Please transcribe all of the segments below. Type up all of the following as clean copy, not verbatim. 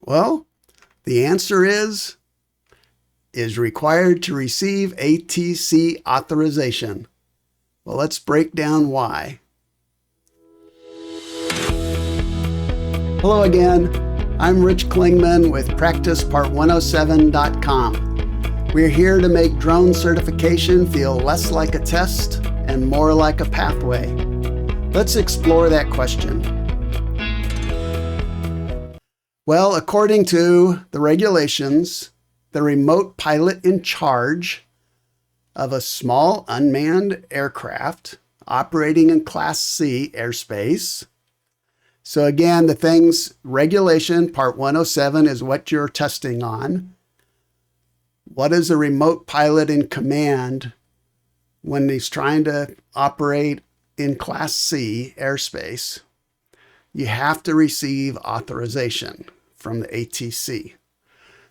Well, the answer is required to receive ATC authorization. Well, let's break down why. Hello again. I'm Rich Klingman with PracticePart107.com. We're here to make drone certification feel less like a test and more like a pathway. Let's explore that question. Well, according to the regulations, the remote pilot in charge of a small unmanned aircraft operating in Class C airspace. So again, the things, regulation, Part 107 is what you're testing on. What is a remote pilot in command when he's trying to operate in Class C airspace? You have to receive authorization from the ATC.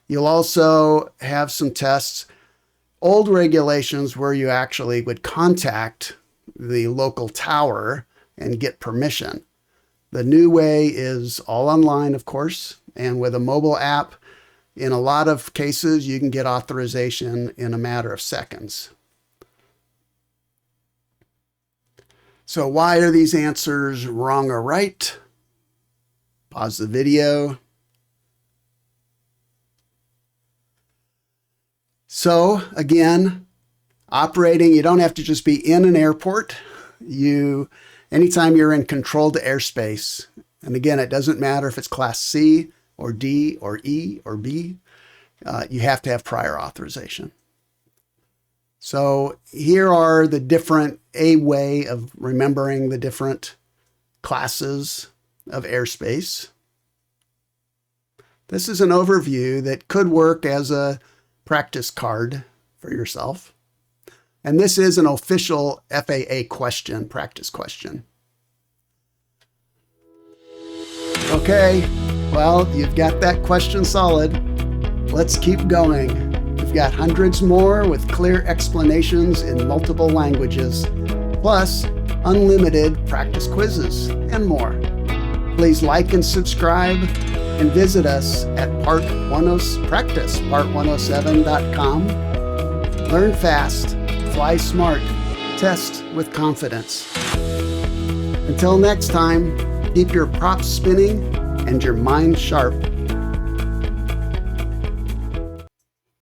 You'll also have some tests, old regulations where you actually would contact the local tower and get permission. The new way is all online, of course, and with a mobile app, in a lot of cases, you can get authorization in a matter of seconds. So why are these answers wrong or right? Pause the video. So again, operating, you don't have to just be in an airport. Anytime you're in controlled airspace, and again, it doesn't matter if it's Class C or D or E or B, you have to have prior authorization. So here are a way of remembering the different classes of airspace. This is an overview that could work as a practice card for yourself. And this is an official FAA question, practice question. Okay, well, you've got that question solid. Let's keep going. We've got hundreds more with clear explanations in multiple languages, plus unlimited practice quizzes and more. Please like and subscribe and visit us at PracticePart107.com. Learn fast, fly smart, test with confidence. Until next time, keep your props spinning and your mind sharp.